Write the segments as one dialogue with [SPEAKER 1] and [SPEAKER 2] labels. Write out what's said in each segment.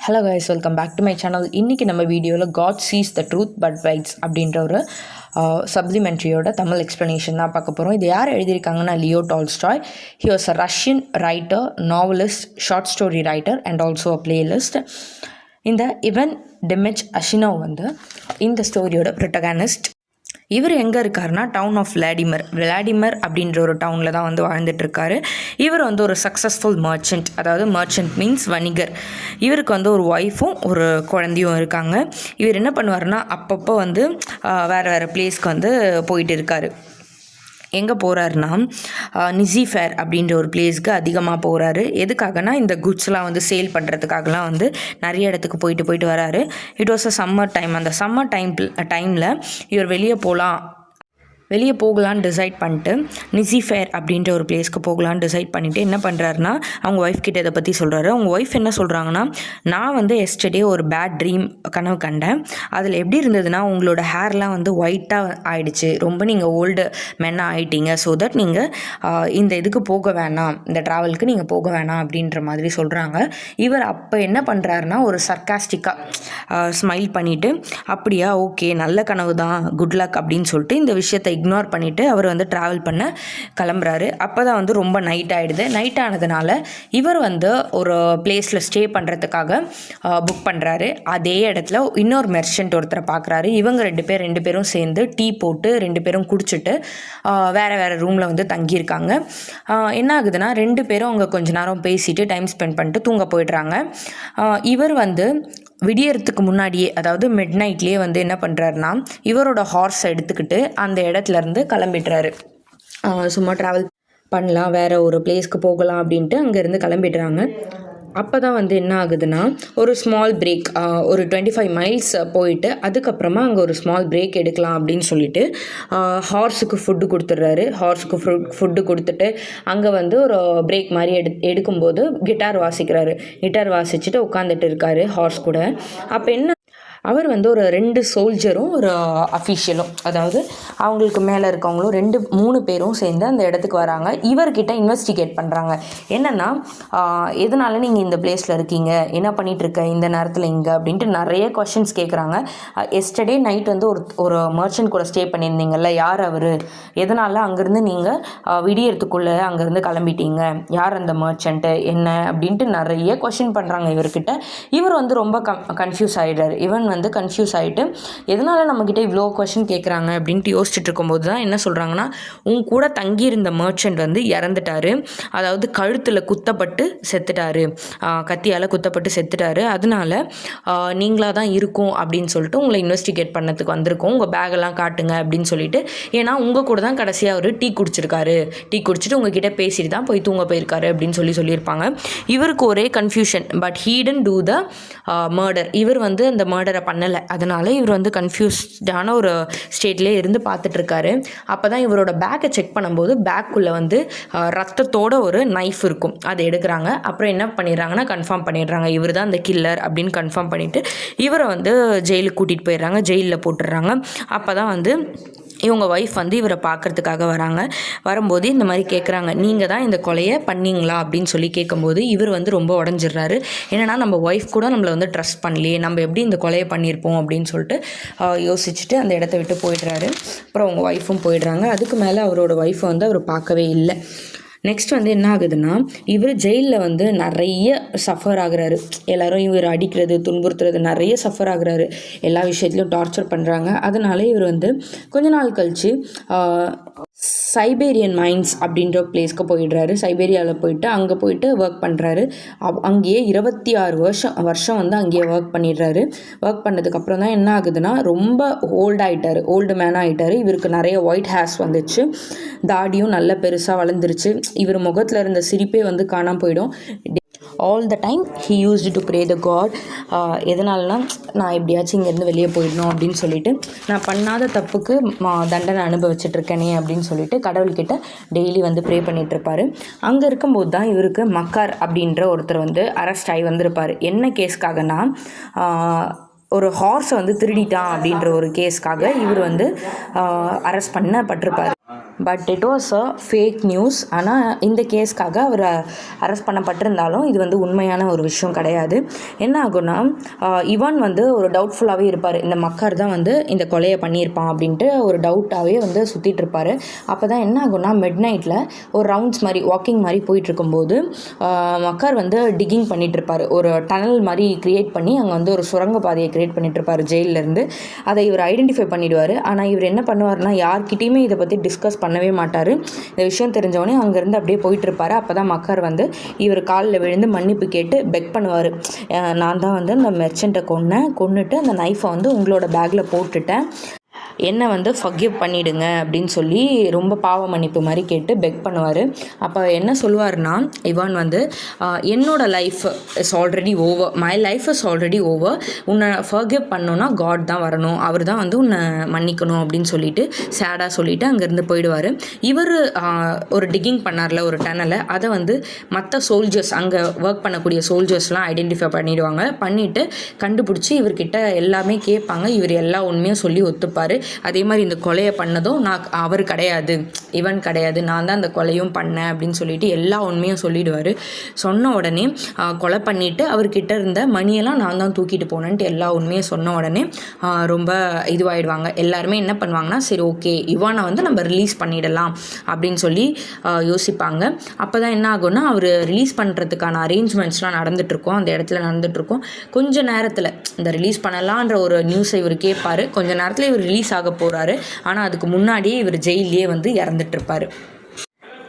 [SPEAKER 1] Hello guys, welcome back to my channel. இன்றைக்கி நம்ம வீடியோவில் god sees the truth but waits அப்படின்ற ஒரு சப்ளிமெண்ட்ரியோட தமிழ் எக்ஸ்ப்ளனேஷன் தான் பார்க்க போகிறோம். இது யார் எழுதியிருக்காங்கன்னா Leo Tolstoy. He was a Russian writer, novelist, short story writer and also a playlist. இந்த இவன் டெமிச் அஷினோவ் வந்து இந்த ஸ்டோரியோட ப்ரொட்டகானிஸ்ட். இவர் எங்கே இருக்காருன்னா டவுன் ஆஃப் விளாடிமர் அப்படின்ற ஒரு டவுனில் தான் வந்து வாழ்ந்துட்டுருக்காரு. இவர் வந்து ஒரு சக்ஸஸ்ஃபுல் மர்ச்சன்ட், அதாவது மர்ச்சன்ட் மீன்ஸ் வணிகர். இவருக்கு வந்து ஒரு ஒய்ஃபும் ஒரு குழந்தையும் இருக்காங்க. இவர் என்ன பண்ணுவார்னா அப்பப்போ வந்து வேறு பிளேஸ்க்கு வந்து போயிட்டு இருக்கார். எங்கே போகிறாருன்னா நிசிஃபேர் அப்படின்ற ஒரு பிளேஸ்க்கு அதிகமாக போகிறாரு. எதுக்காகனா இந்த குட்ஸ்லாம் வந்து சேல் பண்ணுறதுக்காகலாம் வந்து நிறைய இடத்துக்கு போயிட்டு வராரு. It was a summer time. அந்த சம்மர் டைமில் இவர் வெளியே போகலான்னு டிசைட் பண்ணிட்டு நிசிஃபேர் அப்படின்ற ஒரு பிளேஸ்க்கு போகலான்னு டிசைட் பண்ணிவிட்டு என்ன பண்ணுறாருனா அவங்க ஒய்ஃப் கிட்ட இதை பற்றி சொல்கிறாரு. அவங்க ஒய்ஃப் என்ன சொல்கிறாங்கன்னா, நான் வந்து எஸ்டர்டே ஒரு பேட் ட்ரீம் கனவு கண்டேன். அதில் எப்படி இருந்ததுன்னா, உங்களோட ஹேர்லாம் வந்து ஒயிட்டாக ஆகிடுச்சு, ரொம்ப நீங்கள் ஓல்டு மென்னாக ஆகிட்டீங்க, ஸோ தட் நீங்கள் இந்த இதுக்கு போக வேணாம், இந்த ட்ராவலுக்கு நீங்கள் போக வேணாம் அப்படின்ற மாதிரி சொல்கிறாங்க. இவர் அப்போ என்ன பண்ணுறாருனா ஒரு சர்க்காஸ்டிக்காக ஸ்மைல் பண்ணிவிட்டு, அப்படியா, ஓகே, நல்ல கனவு தான், குட் லக் அப்படின்னு சொல்லிட்டு இந்த விஷயத்தை இக்னோர் பண்ணிவிட்டு அவர் வந்து ட்ராவல் பண்ண கிளம்புறாரு. அப்போ தான் வந்து ரொம்ப நைட் ஆகிடுது. நைட் ஆனதுனால இவர் வந்து ஒரு பிளேஸில் ஸ்டே பண்ணுறதுக்காக புக் பண்ணுறாரு. அதே இடத்துல இன்னொரு மெர்ச்சன்ட் ஒருத்தரை பார்க்குறாரு. இவங்க ரெண்டு பேரும் சேர்ந்து டீ போட்டு 2 பேரும் குடிச்சிட்டு வேறு ரூமில் வந்து தங்கியிருக்காங்க. என்ன ஆகுதுன்னா 2 பேரும் அவங்க கொஞ்ச நேரம் பேசிட்டு டைம் ஸ்பெண்ட் பண்ணிட்டு தூங்க போயிடுறாங்க. இவர் வந்து விடியறதுக்கு முன்னாடியே, அதாவது மிட் நைட்லேயே வந்து என்ன பண்ணுறாருனா இவரோட ஹார்ஸை எடுத்துக்கிட்டு அந்த இடத்துலேருந்து கிளம்பிடுறாரு. சும்மா ட்ராவல் பண்ணலாம், வேறு ஒரு பிளேஸ்க்கு போகலாம் அப்படின்ட்டு அங்கேருந்து கிளம்பிடுறாங்க. அப்போ தான் வந்து என்ன ஆகுதுன்னா ஒரு ஸ்மால் பிரேக், ஒரு 25 மைல்ஸ் போயிட்டு அதுக்கப்புறமா அங்கே ஒரு ஸ்மால் பிரேக் எடுக்கலாம் அப்படின்னு சொல்லிட்டு ஹார்ஸுக்கு ஃபுட்டு கொடுத்துட்றாரு. ஹார்ஸுக்கு ஃபுட்டு கொடுத்துட்டு அங்கே வந்து ஒரு பிரேக் மாதிரி எடுக்கும்போது கிட்டார் வாசிச்சுட்டு உட்காந்துட்டு இருக்காரு ஹார்ஸ் கூட. அப்போ என்ன, அவர் வந்து ஒரு 2 சோல்ஜரும் ஒரு அஃபீஷியலும், அதாவது அவங்களுக்கு மேலே இருக்கவங்களும் 2-3 பேரும் சேர்ந்து அந்த இடத்துக்கு வராங்க. இவர்கிட்ட இன்வெஸ்டிகேட் பண்ணுறாங்க. என்னென்னா, எதனால நீங்கள் இந்த பிளேஸில் இருக்கீங்க, என்ன பண்ணிகிட்ருக்க இந்த நேரத்தில் இங்கே அப்படின்ட்டு நிறைய கொஷின்ஸ் கேட்குறாங்க. எஸ்டர்டே நைட் வந்து ஒரு மர்ச்சன்ட் கூட ஸ்டே பண்ணியிருந்தீங்கல்ல, யார் அவர், எதனால் அங்கேருந்து நீங்கள் விடியறதுக்குள்ளே அங்கேருந்து கிளம்பிட்டீங்க, யார் அந்த மர்ச்சன்ட்டு, என்ன அப்படின்ட்டு நிறைய கொஷின் பண்ணுறாங்க இவர்கிட்ட. இவர் வந்து ரொம்ப கன்ஃபியூஸ் ஆகிடுறாரு. இவன் வந்து கன்ஃபியூஸ் ஆகிட்டு எதனால் நம்மக்கிட்ட இவ்வளோ கொஷின் கேட்குறாங்க அப்படின்ட்டு யோசிச்சுட்டு இருக்கும்போது தான் என்ன சொல்கிறாங்கன்னா, உன் கூட தங்கியிருந்த மர்ச்சன்ட் வந்து இறந்துட்டாரு, அதாவது கழுத்தில் குத்தப்பட்டு செத்துட்டாரு, கத்தியால் குத்தப்பட்டு செத்துட்டாரு, அதனால நீங்களாக தான் இருக்கும் அப்படின்னு சொல்லிட்டு உங்களை இன்வெஸ்டிகேட் பண்ணதுக்கு வந்திருக்கோம், உங்கள் பேகெல்லாம் காட்டுங்க அப்படின்னு சொல்லிட்டு. ஏன்னா உங்கள் கூட தான் கடைசியாக அவர் டீ குடிச்சிட்டு உங்ககிட்ட பேசிட்டு தான் போய் தூங்க போயிருக்காரு அப்படின்னு சொல்லியிருப்பாங்க. இவருக்கு ஒரே confusion, but he didn't do the murder. இவர் வந்து அந்த மர்டரை பண்ணலை, அதனால் இவர் வந்து கன்ஃபியூஸ்டான ஒரு ஸ்டேட்லேயே இருந்து பார்த்துட்ருக்காரு. அப்போ தான் இவரோட பேக்கை செக் பண்ணும்போது பேக்குள்ளே வந்து ரத்தத்தோட ஒரு நைஃப் இருக்கும். அதை எடுக்கிறாங்க. அப்புறம் என்ன பண்ணிடுறாங்கன்னா கன்ஃபார்ம் பண்ணிடுறாங்க, இவர் தான் அந்த கில்லர் அப்படின்னு கன்ஃபார்ம் பண்ணிவிட்டு இவரை வந்து ஜெயிலுக்கு கூட்டிகிட்டு போயிடுறாங்க, ஜெயிலில் போட்டுடுறாங்க. அப்போ தான் வந்து இவங்க ஒய்ஃப் வந்து இவரை பார்க்குறதுக்காக வரும்போது இந்த மாதிரி கேட்குறாங்க, நீங்கள் தான் இந்த கொலையை பண்ணீங்களா அப்படின்னு சொல்லி கேட்கும்போது இவர் வந்து ரொம்ப உடஞ்சிடுறாரு. ஏன்னா நம்ம ஒய்ஃப் கூட நம்மளை வந்து ட்ரஸ்ட் பண்ணலையே, நம்ம எப்படி இந்த கொலையை பண்ணியிருப்போம் அப்படின்னு சொல்லிட்டு யோசிச்சுட்டு அந்த இடத்த விட்டு போயிடுறாரு. அப்புறம் அவங்க ஒய்ஃபும் போயிடுறாங்க. அதுக்கு மேலே அவரோட ஒய்ஃபை வந்து அவர் பார்க்கவே இல்லை. நெக்ஸ்ட் வந்து என்ன ஆகுதுன்னா, இவர் ஜெயிலில் வந்து நிறைய சஃபர் ஆகுறாரு. எல்லோரும் இவர் அடிக்கிறது, துன்புறுத்துறது, நிறைய சஃபர் ஆகுறாரு. எல்லா விஷயத்துலையும் டார்ச்சர் பண்ணுறாங்க. அதனால இவர் வந்து கொஞ்ச நாள் கழித்து சைபேரியன் மைன்ஸ் அப்படின்ற பிளேஸ்க்கு போயிடுறாரு. சைபேரியாவில் அங்கே போயிட்டு ஒர்க் பண்ணுறாரு. அங்கேயே 26 வருஷம் வந்து அங்கேயே ஒர்க் பண்ணிடுறாரு. ஒர்க் பண்ணதுக்கப்புறம் தான் என்ன ஆகுதுன்னா ரொம்ப ஓல்டு மேனாக ஆகிட்டார். இவருக்கு நிறைய ஒயிட் ஹேர்ஸ் வந்துச்சு, தாடியும் நல்ல பெருசாக வளர்ந்துருச்சு. இவர் முகத்தில் இருந்த சிரிப்பே வந்து காணாமல் போயிடும். All the time he used to pray the god. எதனாலனா, நான் எப்படியாச்சும் இங்கேருந்து வெளியே போயிடணும் அப்படின்னு சொல்லிட்டு, நான் பண்ணாத தப்புக்கு தண்டனை அனுபவிச்சிட்ருக்கேனே அப்படின்னு சொல்லிட்டு கடவுள்கிட்ட டெய்லி வந்து ப்ரே பண்ணிகிட்ருப்பார். அங்கே இருக்கும்போது தான் இவருக்கு மக்கார் அப்படின்ற ஒருத்தர் வந்து அரெஸ்ட் ஆகி வந்திருப்பார். என்ன கேஸ்க்காகனா, ஒரு ஹார்ஸை வந்து திருடிட்டான் அப்படின்ற ஒரு கேஸ்க்காக இவர் வந்து அரெஸ்ட் பண்ணப்பட்டிருப்பார். But it was a fake news. ஆனால் இந்த கேஸ்க்காக அவர் அரெஸ்ட் பண்ணப்பட்டிருந்தாலும் இது வந்து உண்மையான ஒரு விஷயம் கிடையாது. என்ன ஆகும்னா இவான் வந்து ஒரு டவுட்ஃபுல்லாகவே இருப்பார். இந்த மக்கர் தான் வந்து இந்த கொலையை பண்ணியிருப்பான் அப்படின்ட்டு ஒரு டவுட்டாகவே வந்து சுற்றிட்டு இருப்பார். அப்போ தான் என்ன ஆகும்னா மிட் நைட்டில் ஒரு ரவுண்ட்ஸ் மாதிரி வாக்கிங் மாதிரி போயிட்டுருக்கும்போது மக்கர் வந்து டிகிங் பண்ணிகிட்ருப்பார். ஒரு டனல் மாதிரி க்ரியேட் பண்ணி அங்கே வந்து ஒரு சுரங்கப்பாதையை க்ரியேட் பண்ணிகிட்ருப்பார் ஜெயிலேருந்து. அதை இவர் ஐடென்டிஃபை பண்ணிவிடுவார். ஆனால் இவர் என்ன பண்ணுவார்னா யார்கிட்டையுமே இதை பற்றி டிஸ்கஸ் பண்ணவே மாட்டார். இந்த விஷயம் தெரிஞ்சவொடனே அங்கேருந்து அப்படியே போயிட்டுருப்பார். அப்போ தான் மக்கர் வந்து இவர் காலில் விழுந்து மன்னிப்பு கேட்டு பெக் பண்ணுவார். நான் தான் வந்து அந்த மெர்ச்சண்ட்டை கொன்னுட்டு அந்த நைஃபை வந்து உங்களோட பேக்கில் போட்டுட்டேன், என்னை வந்து ஃபர்கிவ் பண்ணிவிடுங்க அப்படின்னு சொல்லி ரொம்ப பாவ மன்னிப்பு மாதிரி கேட்டு பெக் பண்ணுவார். அப்போ என்ன சொல்லுவார்னா இவான் வந்து என்னோடய life is already over, my life is already over, உன்னை ஃபர்கிவ் பண்ணோன்னா காட் தான் வரணும், அவர் தான் வந்து உன்னை மன்னிக்கணும் அப்படின்னு சொல்லிட்டு சேடாக சொல்லிவிட்டு அங்கேருந்து போயிடுவார். இவர் ஒரு டிகிங் பண்ணார்ல ஒரு டனலை, அதை வந்து மற்ற சோல்ஜர்ஸ் அங்கே ஒர்க் பண்ணக்கூடிய சோல்ஜர்ஸ்லாம் ஐடென்டிஃபை பண்ணிவிட்டு கண்டுபிடிச்சி இவர்கிட்ட எல்லாமே கேட்பாங்க. இவர் எல்லா உண்மையும் சொல்லி ஒத்துப்பார். அதே மாதிரி இந்த கொலையை பண்ணதும் அவர் கிடையாது, இவன் கிடையாது, நான் தான் அந்த கொலையும் பண்ணேன் அப்படின்னு சொல்லிட்டு எல்லா உண்மையும் சொல்லிடுவார். சொன்ன உடனே கொலை பண்ணிவிட்டு அவர்கிட்ட இருந்த மணியெல்லாம் நான் தான் தூக்கிட்டு போனேன்ட்டு எல்லா உண்மையும் சொன்ன உடனே ரொம்ப இதுவாகிடுவாங்க. எல்லாருமே என்ன பண்ணுவாங்கன்னா சரி ஓகே இவானை வந்து நம்ம ரிலீஸ் பண்ணிடலாம் அப்படின்னு சொல்லி யோசிப்பாங்க. அப்போ தான் என்ன ஆகும்னா அவர் ரிலீஸ் பண்ணுறதுக்கான அரேஞ்ச்மெண்ட்ஸ்லாம் நடந்துகிட்ருக்கோம், அந்த இடத்துல நடந்துகிட்ருக்கோம். கொஞ்ச நேரத்தில் இந்த ரிலீஸ் பண்ணலான்ற ஒரு நியூஸை இவர் கேட்பார். கொஞ்ச நேரத்தில் இவர் ரிலீஸ் ஆக போகிறாரு. ஆனால் அதுக்கு முன்னாடியே இவர் ஜெயிலே வந்து இறந்துட்டு இருப்பார்.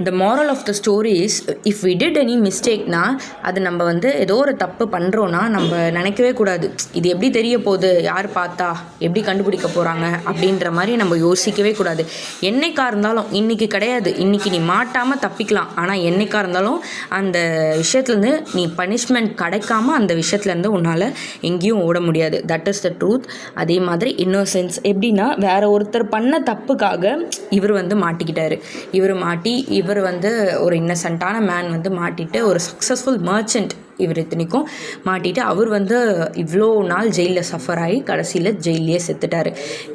[SPEAKER 1] The moral of the story is if we did any மிஸ்டேக்னா அது நம்ம வந்து ஏதோ ஒரு தப்பு பண்ணுறோன்னா நம்ம நினைக்கவே கூடாது, இது எப்படி தெரிய போகுது, யார் பார்த்தா எப்படி கண்டுபிடிக்க போகிறாங்க அப்படின்ற மாதிரி நம்ம யோசிக்கவே கூடாது. என்னைக்காக இருந்தாலும் இன்றைக்கி கிடையாது, இன்றைக்கி நீ மாட்டாமல் தப்பிக்கலாம், ஆனால் என்னைக்காக இருந்தாலும் அந்த விஷயத்துலேருந்து நீ பனிஷ்மெண்ட் கிடைக்காம அந்த விஷயத்துலேருந்து உன்னால் எங்கேயும் ஓட முடியாது. That is the truth. அதே மாதிரி இன்னோசென்ஸ் எப்படின்னா வேற ஒருத்தர் பண்ண தப்புக்காக இவர் வந்து மாட்டிக்கிட்டார். இவர் வந்து ஒரு இன்னசென்ட்டான மேன் வந்து மாட்டிட்டு ஒரு சக்ஸஸ்ஃபுல் மர்ச்சன்ட் இவர் இத்தனைக்கும் மாட்டிட்டு அவர் வந்து இவ்வளோ நாள் ஜெயிலில் சஃபர் ஆகி கடைசியில் ஜெயிலே செத்துட்டார்.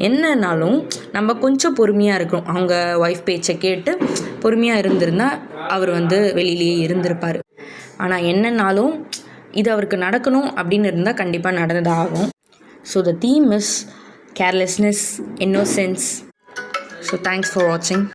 [SPEAKER 1] என்னன்னாலும் நம்ம கொஞ்சம் பொறுமையாக இருக்கணும். அவங்க ஒய்ஃப் பேச்சை கேட்டு பொறுமையாக இருந்திருந்தால் அவர் வந்து வெளியிலேயே இருந்திருப்பார். ஆனால் என்னன்னாலும் இது அவருக்கு நடக்கணும் அப்படின்னு இருந்தால் கண்டிப்பாக நடந்ததாக ஆகும். So the theme is carelessness, innocence. So thanks for வாட்சிங்.